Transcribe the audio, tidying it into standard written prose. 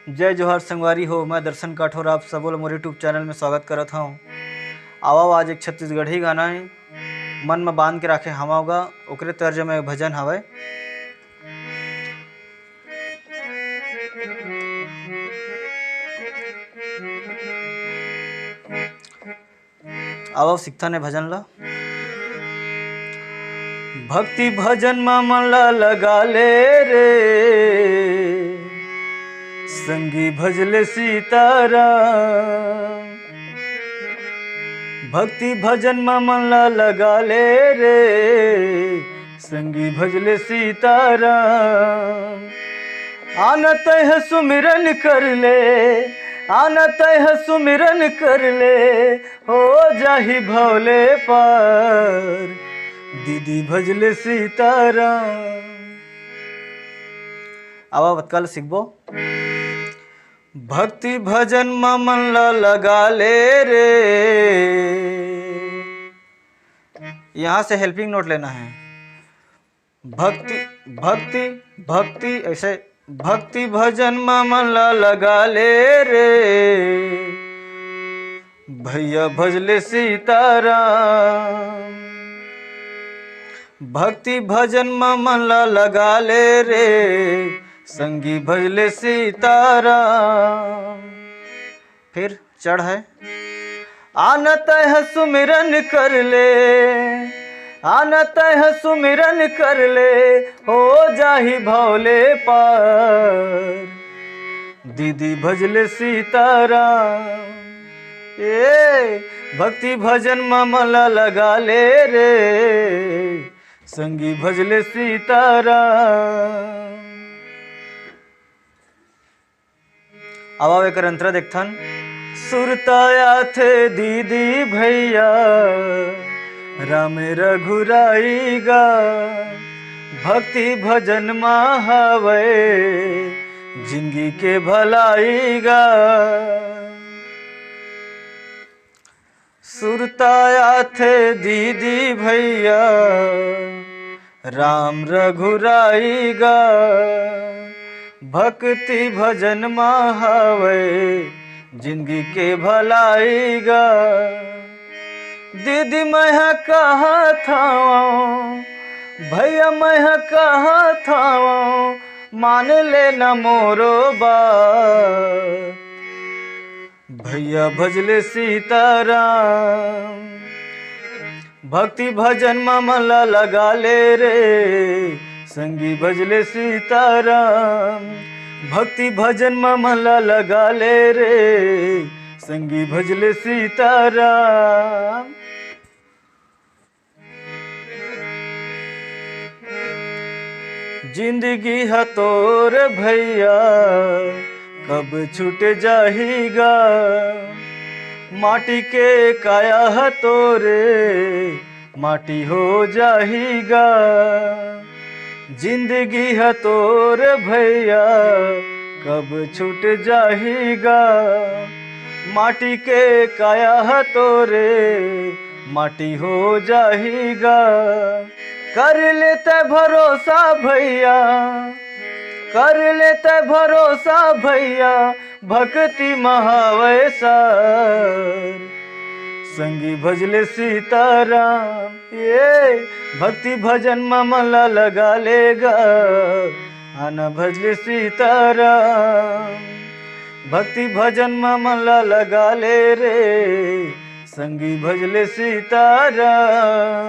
जय जोहार संगवारी हो। मैं दर्शन काठौर आप सब मोर यूट्यूब चैनल में स्वागत करत हूँ। आवा आज एक छत्तीसगढ़ी गाना है, मन में बांध के राखे हवा होगा, ओकरे तर्ज में भजन हवय। आवा सिक्था ने भजन ला। भक्ति भजन में मन ला लगा ले रे, संगी भजले सीताराम। भक्ति भजन में मन ला लगा ले रे, संगी भजले सीताराम। आनत है सुमिरन कर ले, आनत है सुमिरन कर ले, हो जाहि भवले पार, दीदी भजले सीताराम। आवा बतकाल सीखबो। भक्ति भजन में मन ला लगा ले रे, यहां से हेल्पिंग नोट लेना है। भक्ति भक्ति भक्ति ऐसे, भक्ति भजन में मन ला लगा ले रे, भैया भजले सीताराम। भक्ति भजन में मन ला लगा ले रे, संगी भजले सीताराम। फिर चढ़ है। आनत है सुमिरन कर ले, आनत है सुमिरन कर ले, हो जाहि भवले पार, दीदी भजले सीताराम। ए भक्ति भजन में मन लगा ले रे, संगी भजले सीताराम। आवा एक अंतरा देखथन। सुरताया थे दीदी भैया, राम रघुराई गा, भक्ति भजन में हवे, जिंदगी के भलाई गा। सुरताया थे दीदी भैया, राम रघुराई गा, भक्ति भजन में हवे, जिंदगी के भलाई गा। दीदी मैं कहा था, भैया मैं कहा था, मान लेना मोरो बात, भैया भजले सीताराम। भक्ति भजन में मन लगा ले रे, संगी भजले सीताराम। भक्ति भजन में मन लगा ले रे, संगी भजले सीताराम। जिंदगी है तोर भैया, कब छूट जाएगा, माटी के काया है तोरे, माटी हो जाएगा। जिंदगी है तोर भैया, कब छूट जाएगा, माटी के काया है तोरे, माटी हो जाएगा। कर लेते भरोसा भैया, कर लेते भरोसा भैया, भक्ति महावैसार, संगी भजले सीताराम। ये भक्ति भजन में मन लगा लेगा, आना भजले सीताराम। भक्ति भजन में मन लगा ले रे, संगी भजले सीताराम।